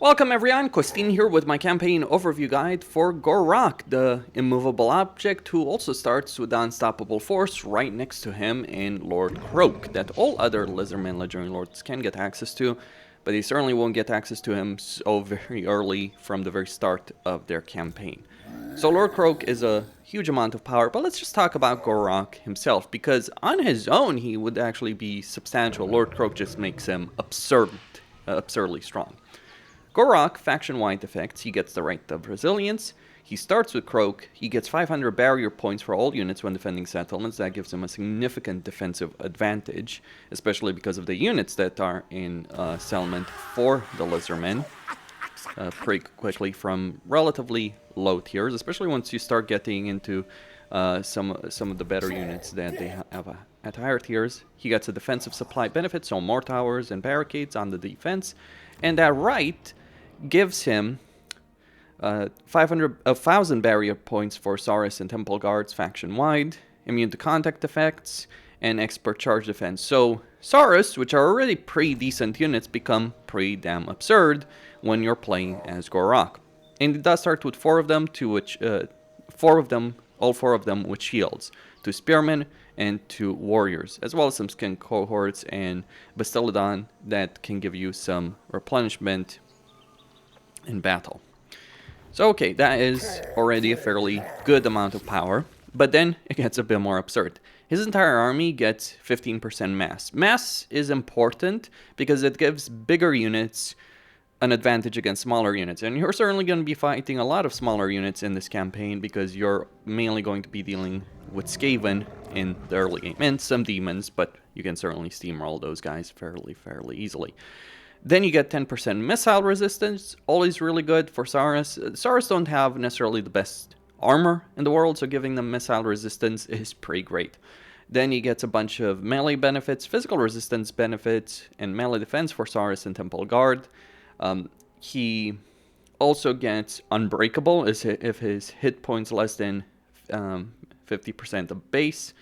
Welcome everyone, Costin here with my campaign overview guide for Gor-Rok, the immovable object who also starts with the unstoppable force right next to him in Lord Croak, that all other Lizardman Legendary Lords can get access to, but they certainly won't get access to him so very early from the very start of their campaign. So Lord Croak is a huge amount of power, but let's just talk about Gor-Rok himself, because on his own he would actually be substantial. Lord Croak just makes him absurdly strong. Gor-Rok, faction-wide effects, he gets the right of resilience. He starts with Croak, he gets 500 barrier points for all units when defending settlements. That gives him a significant defensive advantage, especially because of the units that are in settlement for the Lizardmen. Pretty quickly from relatively low tiers, especially once you start getting into some of the better units that they have at higher tiers. He gets a defensive supply benefit, so more towers and barricades on the defense, and that right gives him 1,000 barrier points for Saurus and Temple Guards faction-wide, immune to contact effects, and expert charge defense. So Saurus, which are already pretty decent units, become pretty damn absurd when you're playing as Gor-Rok. And it does start with all 4 of them with shields, 2 spearmen and 2 warriors, as well as some skin cohorts and Bastillodon that can give you some replenishment in battle. So okay, that is already a fairly good amount of power, but then it gets a bit more absurd. His entire army gets 15% mass. Mass is important because it gives bigger units an advantage against smaller units, and you're certainly going to be fighting a lot of smaller units in this campaign because you're mainly going to be dealing with Skaven in the early game, and some demons, but you can certainly steamroll those guys fairly easily. Then you get 10% missile resistance, always really good for Saurus. Saurus don't have necessarily the best armor in the world, so giving them missile resistance is pretty great. Then he gets a bunch of melee benefits, physical resistance benefits, and melee defense for Saurus and Temple Guard. He also gets Unbreakable if his hit points less than 50% of base.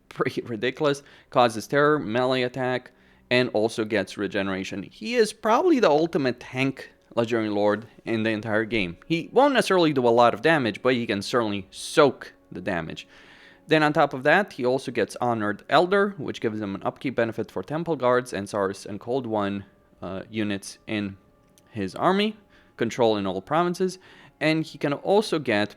Pretty ridiculous. Causes terror, melee attack, and also gets regeneration. He is probably the ultimate tank Legendary Lord in the entire game. He won't necessarily do a lot of damage, but he can certainly soak the damage. Then on top of that, he also gets Honored Elder, which gives him an upkeep benefit for Temple Guards and Saurus and Cold One units in his army, control in all provinces, and he can also get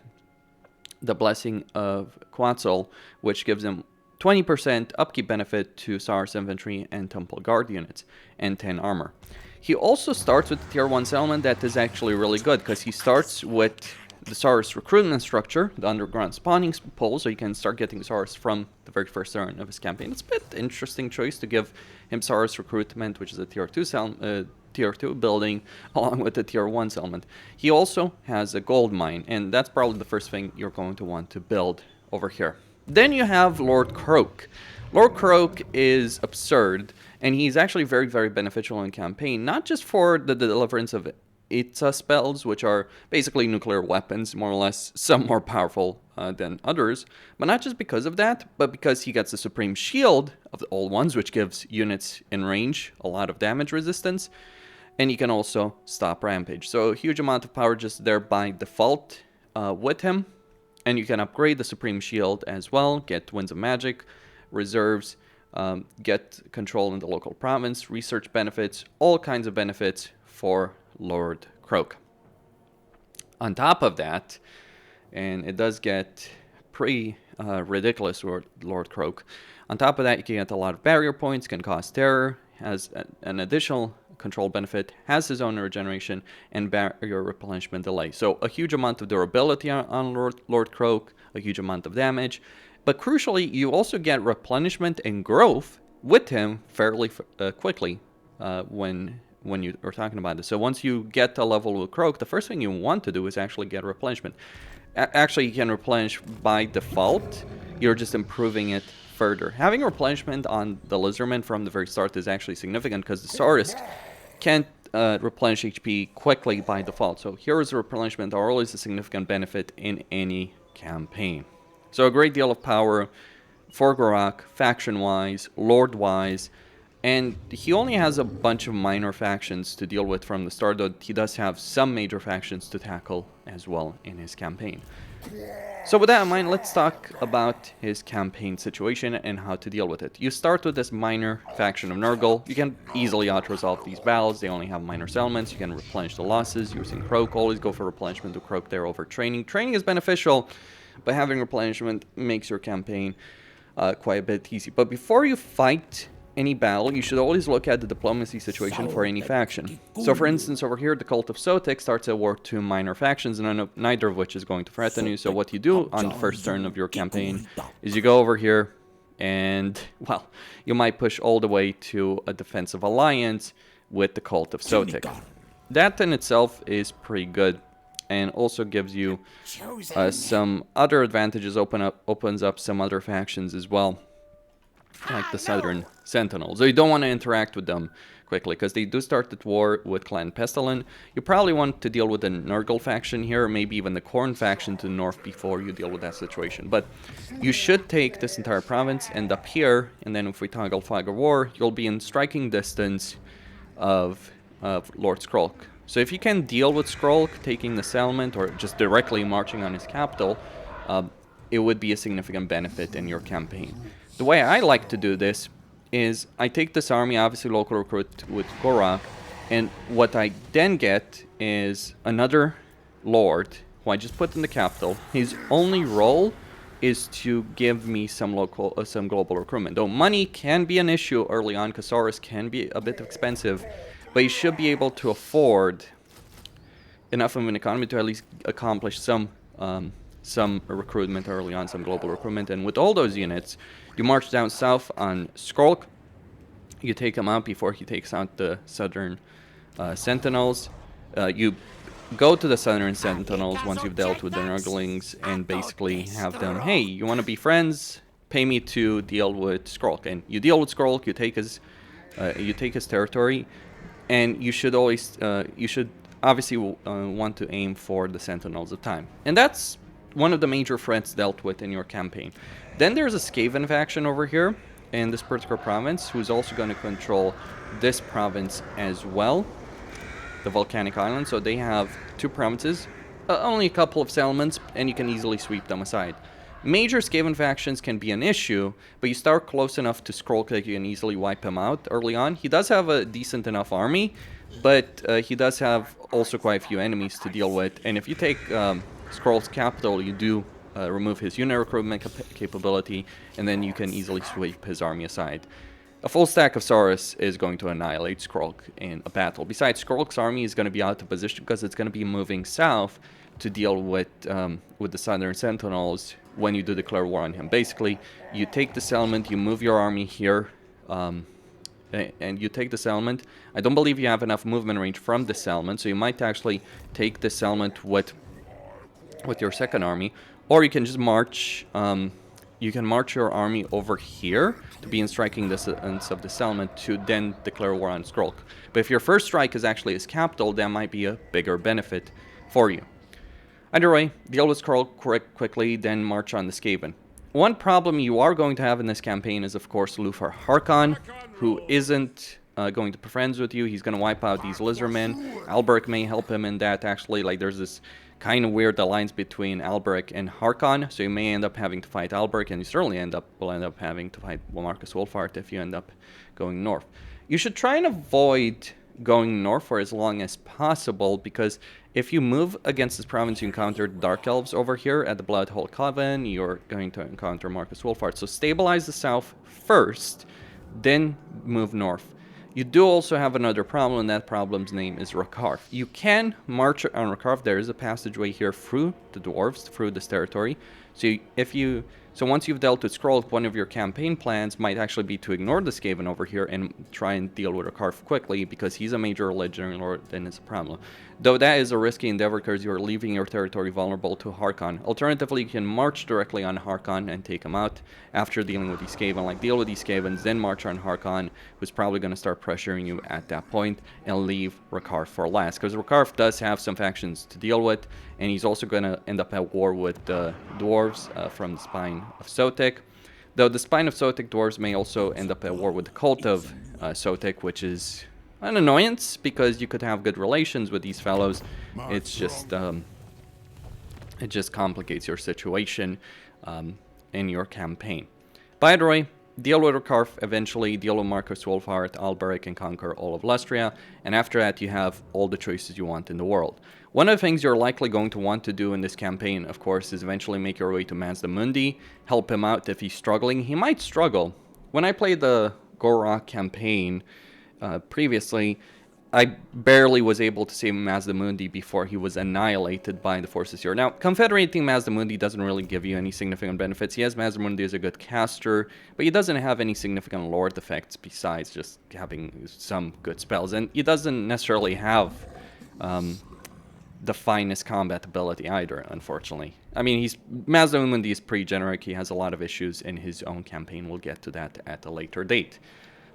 the Blessing of Quetzal, which gives him 20% upkeep benefit to Saurus infantry and Temple Guard units, and 10 armor. He also starts with the tier 1 settlement that is actually really good, because he starts with the Saurus recruitment structure, the underground spawning pool, so you can start getting Saurus from the very first turn of his campaign. It's a bit interesting choice to give him Saurus recruitment, which is a tier 2 building, along with the tier 1 settlement. He also has a gold mine, and that's probably the first thing you're going to want to build over here. Then you have Lord Croak. Lord Croak is absurd, and he's actually very beneficial in campaign, not just for the deliverance of Itza spells, which are basically nuclear weapons, more or less, some more powerful than others, but not just because of that, but because he gets the Supreme Shield of the old ones, which gives units in range a lot of damage resistance, and he can also stop Rampage. So a huge amount of power just there by default with him. And you can upgrade the Supreme Shield as well, get Winds of Magic, reserves, get control in the local province, research benefits, all kinds of benefits for Lord Croak. On top of that, and it does get pretty ridiculous with Lord Croak, on top of that you can get a lot of barrier points, can cause terror, has an additional control benefit, has his own regeneration, and barrier replenishment delay. So a huge amount of durability on Lord Croak, a huge amount of damage, but crucially you also get replenishment and growth with him fairly quickly when you are talking about this. So once you get a level with Croak, the first thing you want to do is actually get replenishment. Actually, you can replenish by default, you're just improving it further. Having replenishment on the Lizardman from the very start is actually significant because the Saurus can't replenish HP quickly by default. So heroes replenishment are always a significant benefit in any campaign. So a great deal of power for Gor-Rok, faction-wise, lord-wise, And he only has a bunch of minor factions to deal with from the start, though he does have some major factions to tackle as well in his campaign. So with that in mind, let's talk about his campaign situation and how to deal with it. You start with this minor faction of Nurgle. You can easily out-resolve these battles. They only have minor settlements. You can replenish the losses using Croak. Always go for replenishment to Croak there over training. Training is beneficial, but having replenishment makes your campaign quite a bit easy. But before you fight any battle, you should always look at the diplomacy situation for any faction. So for instance, over here, the Cult of Sotek starts a war to minor factions, and neither of which is going to threaten you. So what you do on the first turn of your campaign is you go over here and, well, you might push all the way to a defensive alliance with the Cult of Sotek. That in itself is pretty good, and also gives you some other advantages, opens up some other factions as well, like the Southern Sentinels. So you don't want to interact with them quickly, because they do start the war with Clan Pestilin. You probably want to deal with the Nurgle faction here, or maybe even the Khorne faction to the north before you deal with that situation. But you should take this entire province, end up here, and then if we toggle Flag of War, you'll be in striking distance of Lord Skrulk. So if you can deal with Skrulk taking the settlement, or just directly marching on his capital, it would be a significant benefit in your campaign. The way I like to do this is I take this army, obviously local recruit with Gor-Rok, and what I then get is another lord who I just put in the capital. His only role is to give me some global recruitment. Though money can be an issue early on, because Saurus can be a bit expensive, but you should be able to afford enough of an economy to at least accomplish some recruitment early on, some global recruitment. And with all those units, you march down south on Skrulk. You take him out before he takes out the Southern Sentinels. You go to the Southern Sentinels once you've dealt with the Nurglings and basically have them, hey, you want to be friends? Pay me to deal with Skrulk. And you deal with Skrulk, you take his territory, and you should always, obviously want to aim for the Sentinels of Time. And that's one of the major threats dealt with in your campaign. Then there's a Skaven faction over here in this particular province, who's also going to control this province as well, the Volcanic Island. So they have two provinces, only a couple of settlements, and you can easily sweep them aside. Major Skaven factions can be an issue, but you start close enough to Skrulk that you can easily wipe him out early on. He does have a decent enough army, but he does have also quite a few enemies to deal with. And if you take Skrulk's capital, you do remove his unit recruitment capability, and then you can easily sweep his army aside. A full stack of Saurus is going to annihilate Skrulk in a battle. Besides, Skrulk's army is going to be out of position because it's going to be moving south to deal with the Southern Sentinels when you do declare war on him. Basically, you take the settlement, you move your army here, and you take the settlement. I don't believe you have enough movement range from the settlement, so you might actually take the settlement with your second army, or you can just march. You can march your army over here to be in striking distance of the settlement to then declare war on Skrulk. But if your first strike is actually his capital, that might be a bigger benefit for you. Either way, deal with Skrulk quickly, then march on the Skaven. One problem you are going to have in this campaign is, of course, Lufar Harkon, who isn't going to be friends with you. He's going to wipe out these lizardmen. Alberic may help him in that, actually. Like, there's this kind of weird alliance between Alberic and Harkon, so you may end up having to fight Alberic, and you certainly will end up having to fight Marcus Wolfhart if you end up going north. You should try and avoid going north for as long as possible, because if you move against this province, you encounter Dark Elves over here at the Bloodhole Coven. You're going to encounter Marcus Wolfhart. So stabilize the south first, then move north. You do also have another problem, and that problem's name is Rakarth. You can march on Rakarth. There is a passageway here through the dwarves, through this territory. So once you've dealt with Skrulk, one of your campaign plans might actually be to ignore the Skaven over here and try and deal with Rakarth quickly, because he's a major legendary lord, then it's a problem. Though that is a risky endeavor because you're leaving your territory vulnerable to Harkon. Alternatively, you can march directly on Harkon and take him out after dealing with these Skaven. Like, deal with these Skavens, then march on Harkon, who's probably going to start pressuring you at that point, and leave Rakarth for last. Because Rakarth does have some factions to deal with, and he's also going to end up at war with the dwarves from the spine of Sotek. Though the Spine of Sotic dwarves may also end up at war with the Cult of Sotic, which is an annoyance because you could have good relations with these fellows. It's just it just complicates your situation in your campaign. By the way, deal with Rekarf, eventually deal with Marcus Wolfheart, Alberic, and conquer all of Lustria, and after that you have all the choices you want in the world. One of the things you're likely going to want to do in this campaign, of course, is eventually make your way to Mazda Mundi, help him out if he's struggling. He might struggle. When I played the Gor-Rok campaign previously, I barely was able to save Mazda Mundi before he was annihilated by the forces here. Now, confederating Mazda Mundi doesn't really give you any significant benefits. Yes, Mazda Mundi is a good caster, but he doesn't have any significant lord effects besides just having some good spells. And he doesn't necessarily have the finest combat ability either, unfortunately. I mean, Mazda Mundi is pretty generic. He has a lot of issues in his own campaign. We'll get to that at a later date.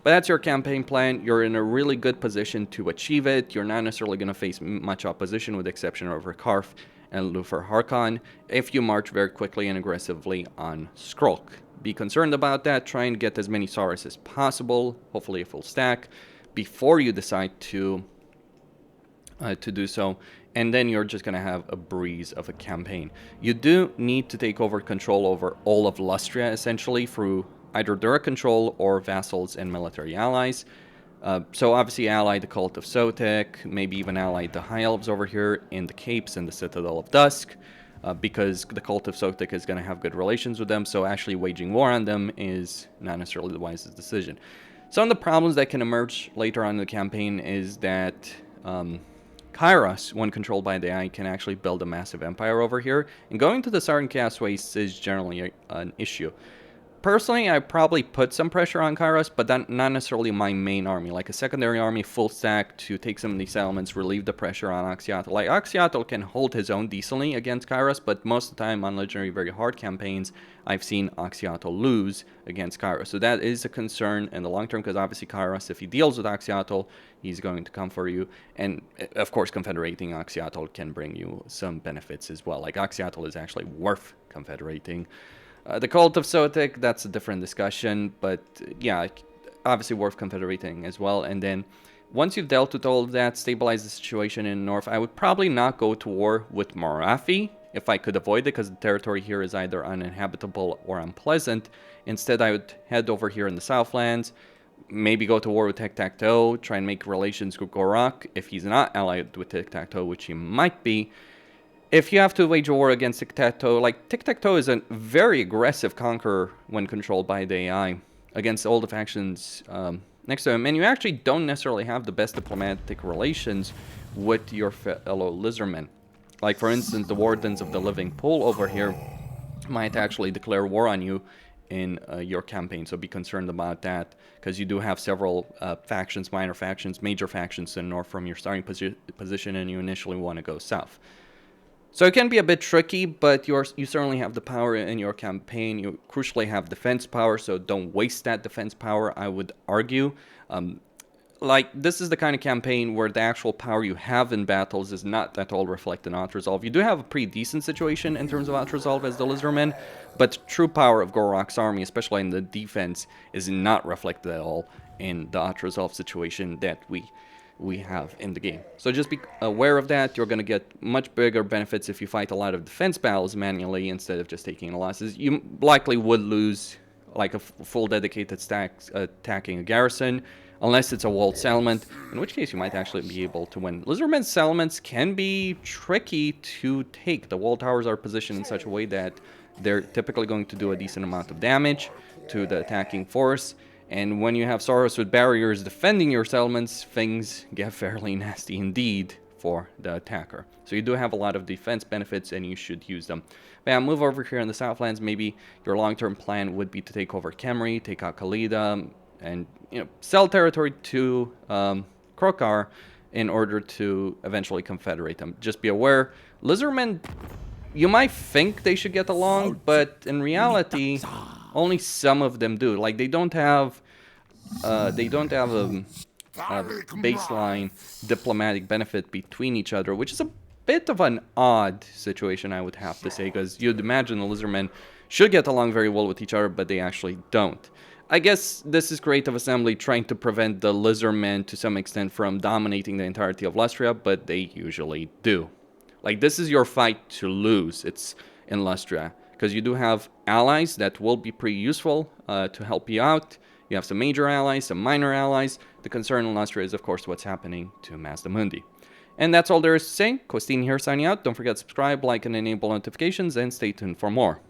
But that's your campaign plan. You're in a really good position to achieve it. You're not necessarily going to face much opposition with the exception of Rekarf and Luthor Harkon if you march very quickly and aggressively on Skrulk. Be concerned about that. Try and get as many Saurus as possible, hopefully a full stack, before you decide to do so. And then you're just going to have a breeze of a campaign. You do need to take over control over all of Lustria, essentially, through either direct control or vassals and military allies. So obviously ally the Cult of Sotic, maybe even ally the High Elves over here in the Capes and the Citadel of Dusk, because the Cult of Sotic is going to have good relations with them, so actually waging war on them is not necessarily the wisest decision. Some of the problems that can emerge later on in the campaign is that Kairos, when controlled by the AI, can actually build a massive empire over here, and going to the Southern Chaos Wastes is generally an issue. Personally, I probably put some pressure on Kairos, but not necessarily my main army. Like a secondary army, full stack, to take some of these elements, relieve the pressure on Axiatl. Like, Axiatl can hold his own decently against Kairos, but most of the time on Legendary very hard campaigns, I've seen Axiatl lose against Kairos. So that is a concern in the long term, because obviously Kairos, if he deals with Axiatl, he's going to come for you. And, of course, confederating Axiatl can bring you some benefits as well. Like, Axiatl is actually worth confederating. The Cult of Sotic, that's a different discussion, but yeah, obviously worth confederating as well. And then once you've dealt with all of that, stabilize the situation in the north, I would probably not go to war with Morathi if I could avoid it, because the territory here is either uninhabitable or unpleasant. Instead, I would head over here in the Southlands, maybe go to war with Tic-Tac-Toe, try and make relations with Gor-Rok if he's not allied with Tic-Tac-Toe, which he might be. If you have to wage a war against Tic-Tac-Toe, like, Tic-Tac-Toe is a very aggressive conqueror when controlled by the AI against all the factions next to him, and you actually don't necessarily have the best diplomatic relations with your fellow lizardmen. Like, for instance, the Wardens of the Living Pool over here might actually declare war on you in your campaign, so be concerned about that, because you do have several factions, minor factions, major factions in the north from your starting position, and you initially want to go south. So it can be a bit tricky, but you certainly have the power in your campaign. You crucially have defense power, so don't waste that defense power, I would argue. Like, this is the kind of campaign where the actual power you have in battles is not at all reflected in Outresolve. You do have a pretty decent situation in terms of Outresolve as the Lizardmen, but true power of Gor-Rok's army, especially in the defense, is not reflected at all in the Outresolve situation that we have in the game. So just be aware of that. You're going to get much bigger benefits if you fight a lot of defense battles manually instead of just taking losses. You likely would lose like a full dedicated stack attacking a garrison, unless it's a walled settlement, in which case you might actually be able to win. Lizardmen settlements can be tricky to take. The wall towers are positioned in such a way that they're typically going to do a decent amount of damage to the attacking force. And when you have Saurus with barriers defending your settlements, things get fairly nasty indeed for the attacker. So you do have a lot of defense benefits, and you should use them. But yeah, move over here in the Southlands. Maybe your long-term plan would be to take over Khemri, take out Khalida, and sell territory to Krokar in order to eventually confederate them. Just be aware, Lizardmen, you might think they should get along, but in reality, only some of them do. Like, they don't have a baseline diplomatic benefit between each other, which is a bit of an odd situation, I would have to say, because you'd imagine the Lizardmen should get along very well with each other, but they actually don't. I guess this is creative assembly trying to prevent the lizardmen to some extent from dominating the entirety of Lustria, but they usually do. Like, this is your fight to lose. It's in Lustria, because you do have allies that will be pretty useful to help you out. You have some major allies, some minor allies. The concern in Lustria is, of course, what's happening to Mazda Mundi. And that's all there is to say. Costin here signing out. Don't forget to subscribe, like, and enable notifications, and stay tuned for more.